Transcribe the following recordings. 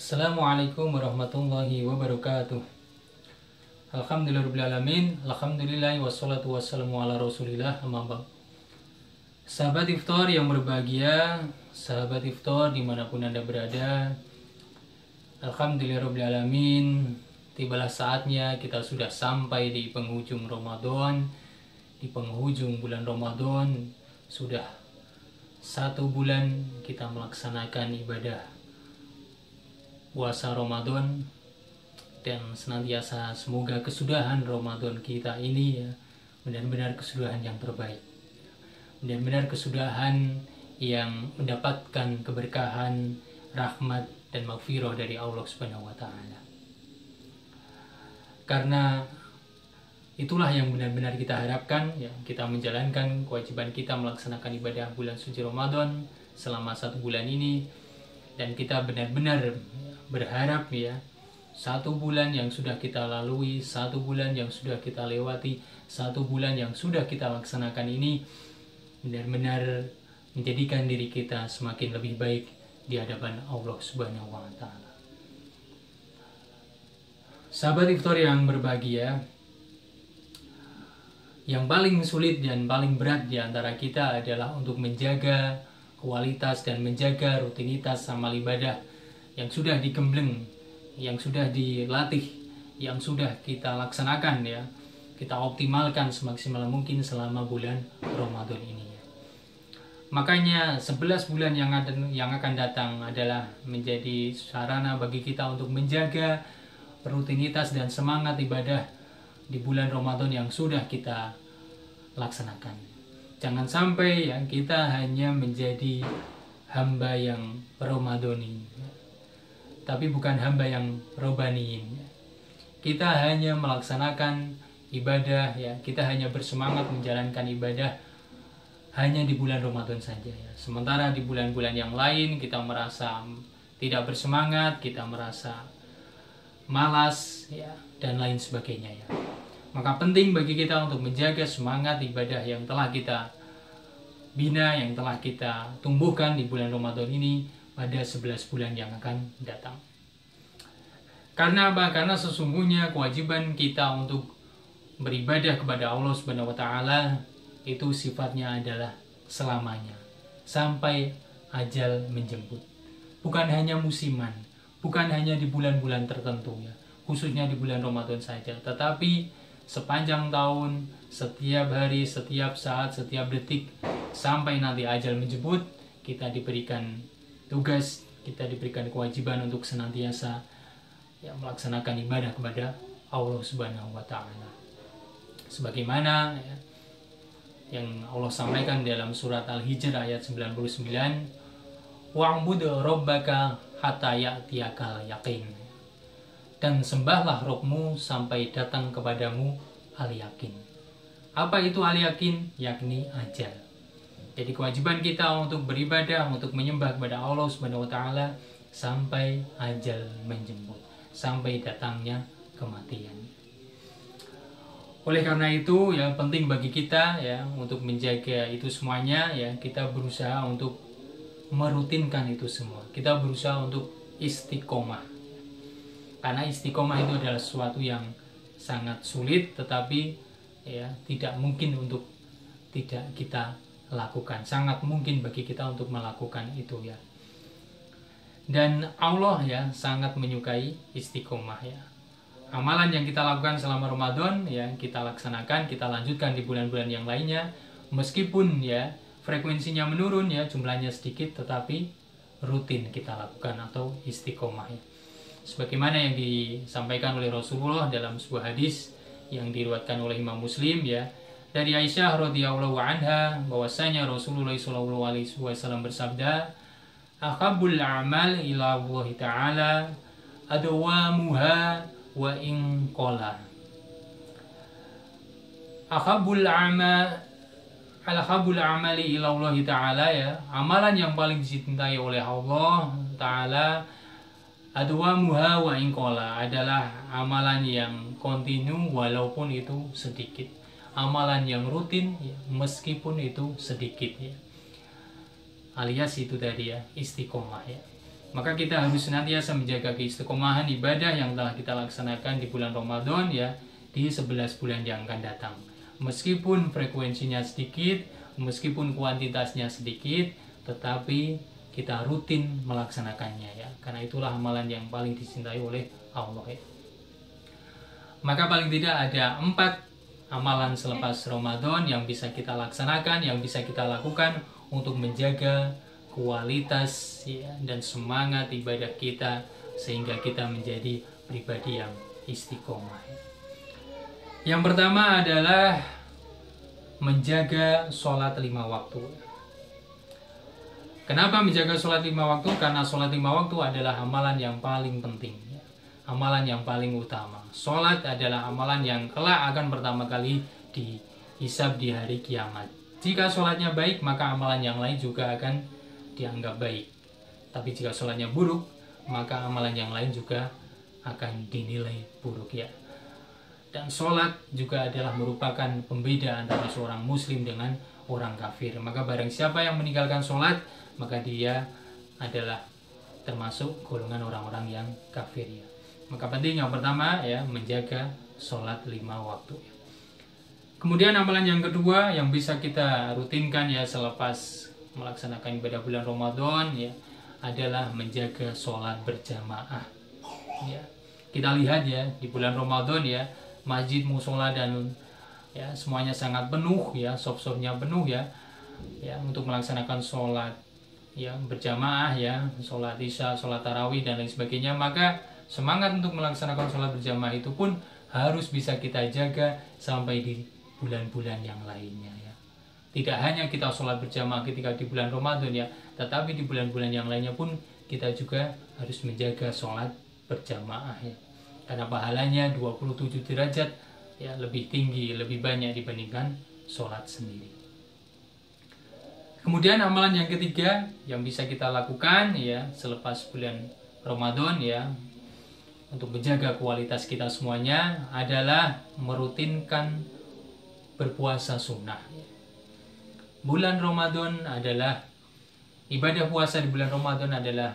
Assalamualaikum warahmatullahi wabarakatuh. Alhamdulillahirrahmanirrahim. Alhamdulillah wassalatu wassalamu ala rasulillah amma ba'd. Sahabat iftar yang berbahagia, sahabat iftar dimanapun Anda berada, Alhamdulillahirrahmanirrahim. Tibalah saatnya kita sudah sampai di penghujung Ramadan. Di penghujung bulan Ramadan, sudah 1 bulan kita melaksanakan ibadah puasa Ramadan, dan senantiasa semoga kesudahan Ramadan kita ini ya benar-benar kesudahan yang terbaik, benar-benar kesudahan yang mendapatkan keberkahan, rahmat dan maghfirah dari Allah Subhanahu wa taala. Karena itulah yang benar-benar kita harapkan ya, kita menjalankan kewajiban kita melaksanakan ibadah bulan suci Ramadan selama 1 bulan ini, dan kita benar-benar berharap ya 1 bulan yang sudah kita lalui, 1 bulan yang sudah kita lewati, 1 bulan yang sudah kita laksanakan ini benar-benar menjadikan diri kita semakin lebih baik di hadapan Allah Subhanahu wa taala. Sahabat iftar yang berbahagia, yang paling sulit dan paling berat di antara kita adalah untuk menjaga kualitas dan menjaga rutinitas amal ibadah yang sudah digembleng, yang sudah dilatih, yang sudah kita laksanakan ya, kita optimalkan semaksimal mungkin selama bulan Ramadan ini. Makanya 11 bulan yang akan datang adalah menjadi sarana bagi kita untuk menjaga rutinitas dan semangat ibadah di bulan Ramadan yang sudah kita laksanakan. Jangan sampai ya kita hanya menjadi hamba yang Ramadani, tapi bukan hamba yang robaniin. Kita hanya melaksanakan ibadah ya, kita hanya bersemangat menjalankan ibadah hanya di bulan Ramadan saja ya. Sementara di bulan-bulan yang lain kita merasa tidak bersemangat, kita merasa malas ya, dan lain sebagainya ya. Maka penting bagi kita untuk menjaga semangat ibadah yang telah kita bina, yang telah kita tumbuhkan di bulan Ramadan ini pada 11 bulan yang akan datang. Karena apa? Karena sesungguhnya kewajiban kita untuk beribadah kepada Allah Subhanahu wa taala itu sifatnya adalah selamanya, sampai ajal menjemput. Bukan hanya musiman, bukan hanya di bulan-bulan tertentu ya, khususnya di bulan Ramadan saja, tetapi sepanjang tahun, setiap hari, setiap saat, setiap detik, sampai nanti ajal menjemput, kita diberikan tugas, kita diberikan kewajiban untuk senantiasa ya, melaksanakan ibadah kepada Allah Subhanahu wa taala. Sebagaimana ya, yang Allah sampaikan dalam surat Al-Hijr ayat 99, wa'bud rabbaka hatta ya'tiyakal yaqin. Dan sembahlah Rabbmu sampai datang kepadamu al-yakin. Apa itu al-yakin? Yakni ajal. Jadi kewajiban kita untuk beribadah, untuk menyembah kepada Allah Subhanahu wa taala sampai ajal menjemput, sampai datangnya kematian. Oleh karena itu ya penting bagi kita ya untuk menjaga itu semuanya ya, kita berusaha untuk merutinkan itu semua. Kita berusaha untuk istiqomah. Karena istiqomah itu adalah sesuatu yang sangat sulit, tetapi ya tidak mungkin untuk tidak kita lakukan. Sangat mungkin bagi kita untuk melakukan itu ya. Dan Allah ya sangat menyukai istiqomah ya. Amalan yang kita lakukan selama Ramadan ya kita laksanakan, kita lanjutkan di bulan-bulan yang lainnya, meskipun ya frekuensinya menurun ya, jumlahnya sedikit, tetapi rutin kita lakukan atau istiqomah ya. Sebagaimana yang disampaikan oleh Rasulullah dalam sebuah hadis yang diriwayatkan oleh Imam Muslim ya, dari Aisyah radhiyallahu anha bahwasanya Rasulullah sallallahu alaihi wasallam bersabda, "Ahabul a'mal ila Allah taala adwamuha wa in qala." Ahabul amali ila Allah taala ya, amalan yang paling dicintai oleh Allah taala adwamuha wa in qala adalah amalan yang kontinu walaupun itu sedikit. Amalan yang rutin ya, meskipun itu sedikit ya. Alias itu tadi ya, istiqomah ya. Maka kita harus senantiasa menjaga keistiqomahan ibadah yang telah kita laksanakan di bulan Ramadan ya, di 11 bulan yang akan datang. Meskipun frekuensinya sedikit, meskipun kuantitasnya sedikit, tetapi kita rutin melaksanakannya ya. Karena itulah amalan yang paling dicintai oleh Allah ya. Maka paling tidak ada 4 amalan selepas Ramadan yang bisa kita laksanakan, yang bisa kita lakukan untuk menjaga kualitas ya, dan semangat ibadah kita sehingga kita menjadi pribadi yang istiqomah. Yang pertama adalah menjaga sholat 5 waktu. Kenapa menjaga sholat 5 waktu? Karena sholat 5 waktu adalah amalan yang paling penting, amalan yang paling utama. Sholat adalah amalan yang kelak akan pertama kali dihisab di hari kiamat. Jika sholatnya baik, maka amalan yang lain juga akan dianggap baik. Tapi jika sholatnya buruk, maka amalan yang lain juga akan dinilai buruk ya. Dan sholat juga adalah merupakan pembeda antara seorang muslim dengan orang kafir. Maka barang siapa yang meninggalkan sholat, maka dia adalah termasuk golongan orang-orang yang kafir ya. Maka penting yang pertama ya, menjaga sholat 5 waktu. Kemudian amalan yang kedua yang bisa kita rutinkan ya selepas melaksanakan ibadah bulan Ramadan ya, adalah menjaga sholat berjamaah ya. Kita lihat ya, di bulan Ramadan ya, masjid, musola dan ya semuanya sangat penuh ya, shop-shopnya penuh ya, untuk melaksanakan sholat ya berjamaah ya, sholat isya, sholat tarawih dan lain sebagainya. Maka semangat untuk melaksanakan sholat berjamaah itu pun harus bisa kita jaga sampai di bulan-bulan yang lainnya ya. Tidak hanya kita sholat berjamaah ketika di bulan Ramadan ya, tetapi di bulan-bulan yang lainnya pun kita juga harus menjaga sholat berjamaah ya. Karena pahalanya 27 derajat ya, lebih tinggi, lebih banyak dibandingkan sholat sendiri. Kemudian amalan yang ketiga yang bisa kita lakukan ya selepas bulan Ramadan ya, untuk menjaga kualitas kita semuanya adalah merutinkan berpuasa sunnah. Bulan Ramadan adalah ibadah puasa, di bulan Ramadan adalah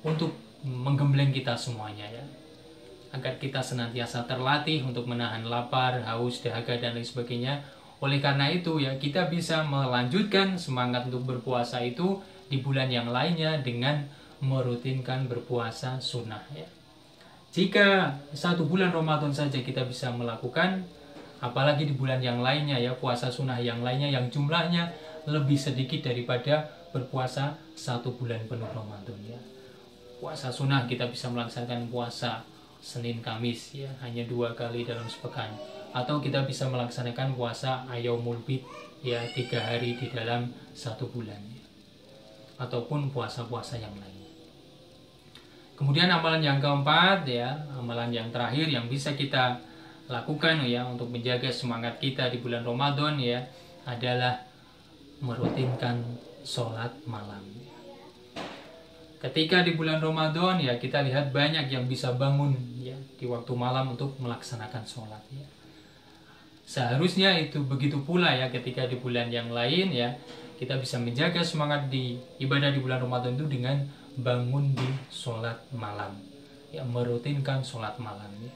untuk menggembleng kita semuanya ya, agar kita senantiasa terlatih untuk menahan lapar, haus, dahaga dan lain sebagainya. Oleh karena itu ya, kita bisa melanjutkan semangat untuk berpuasa itu di bulan yang lainnya dengan merutinkan berpuasa sunnah ya. Jika 1 bulan Ramadan saja kita bisa melakukan, apalagi di bulan yang lainnya ya, puasa sunnah yang lainnya yang jumlahnya lebih sedikit daripada berpuasa 1 bulan penuh Ramadan ya. Puasa sunnah kita bisa melaksanakan puasa Senin Kamis ya, hanya 2 kali dalam sepekan. Atau kita bisa melaksanakan puasa Yaumul Bid ya, 3 hari di dalam 1 bulan ya. Ataupun puasa-puasa yang lain. Kemudian amalan yang keempat ya, amalan yang terakhir yang bisa kita lakukan ya untuk menjaga semangat kita di bulan Ramadan ya, adalah merutinkan sholat malam. Ketika di bulan Ramadan ya, kita lihat banyak yang bisa bangun ya di waktu malam untuk melaksanakan sholat ya. Seharusnya itu begitu pula ya ketika di bulan yang lain ya, kita bisa menjaga semangat di ibadah di bulan Ramadan itu dengan bangun di sholat malam ya, merutinkan sholat malam ya.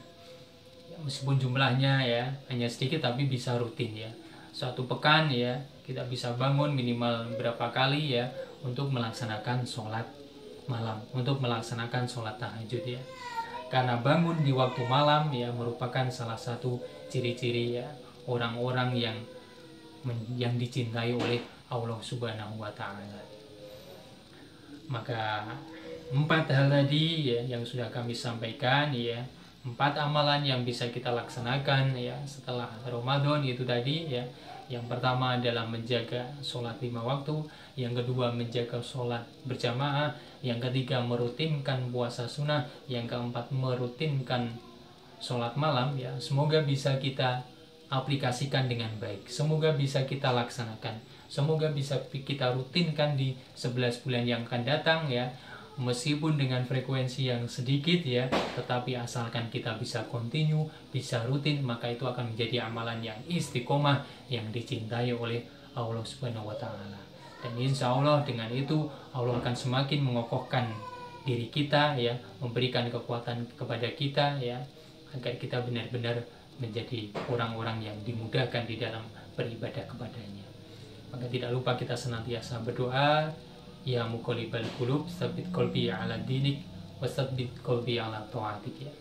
Meskipun jumlahnya ya hanya sedikit, tapi bisa rutin ya. 1 pekan ya, kita bisa bangun minimal berapa kali ya untuk melaksanakan sholat malam, untuk melaksanakan sholat tahajud ya. Karena bangun di waktu malam ya merupakan salah satu ciri-ciri ya orang-orang yang dicintai oleh Allah Subhanahu wa Ta'ala. Maka 4 hal tadi ya yang sudah kami sampaikan ya, 4 amalan yang bisa kita laksanakan ya setelah Ramadan itu tadi ya. Yang pertama adalah menjaga sholat 5 waktu, yang kedua menjaga sholat berjamaah, yang ketiga merutinkan puasa sunnah, yang keempat merutinkan sholat malam ya. Semoga bisa kita aplikasikan dengan baik, semoga bisa kita laksanakan, semoga bisa kita rutinkan di 11 bulan yang akan datang ya. Meskipun dengan frekuensi yang sedikit ya, tetapi asalkan kita bisa continue, bisa rutin, maka itu akan menjadi amalan yang istiqomah, yang dicintai oleh Allah Subhanahu wa Ta'ala. Dan insya Allah dengan itu Allah akan semakin mengokohkan diri kita ya, memberikan kekuatan kepada kita ya, agar kita benar-benar menjadi orang-orang yang dimudahkan di dalam beribadah kepadanya. Maka tidak lupa kita senantiasa berdoa, ya muqallibal qulub tsabbit qalbi ala dinik wasabbit qalbi ala taatik ya.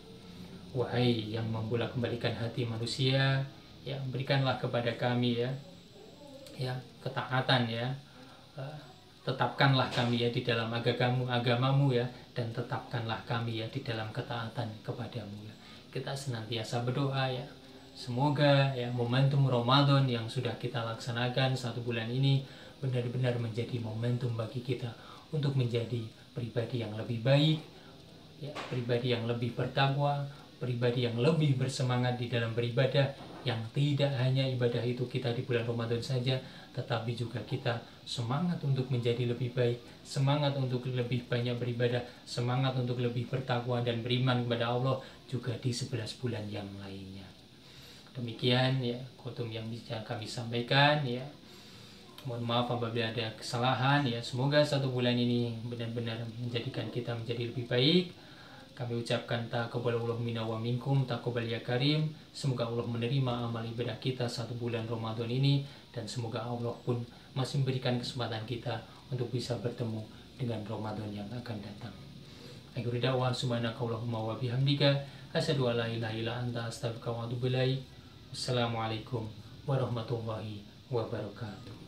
Wahai yang membolak-balikan hati manusia, ya berikanlah kepada kami ya ketaatan ya. Tetapkanlah kami ya di dalam agamamu ya, dan tetapkanlah kami ya di dalam ketaatan kepadamu ya. Kita senantiasa berdoa ya, semoga ya momentum Ramadan yang sudah kita laksanakan 1 bulan ini benar-benar menjadi momentum bagi kita untuk menjadi pribadi yang lebih baik ya, pribadi yang lebih bertakwa, pribadi yang lebih bersemangat di dalam beribadah, yang tidak hanya ibadah itu kita di bulan Ramadan saja, tetapi juga kita semangat untuk menjadi lebih baik, semangat untuk lebih banyak beribadah, semangat untuk lebih bertakwa dan beriman kepada Allah juga di 11 bulan yang lainnya. Demikian ya khutbah yang bisa kami sampaikan ya. Mohon maaf apabila ada kesalahan ya. Semoga 1 bulan ini benar-benar menjadikan kita menjadi lebih baik. Kami ucapkan taqabbalallahu minna wa minkum, taqabbal ya karim. Semoga Allah menerima amal ibadah kita 1 bulan Ramadan ini, dan semoga Allah pun masih memberikan kesempatan kita untuk bisa bertemu dengan Ramadan yang akan datang. Akhirul da'wah subhanakallahumma wa bihamdika asyhadu an la ilaha illa anta astaghfiruka wa atubu ilaik. Wassalamualaikum warahmatullahi wabarakatuh.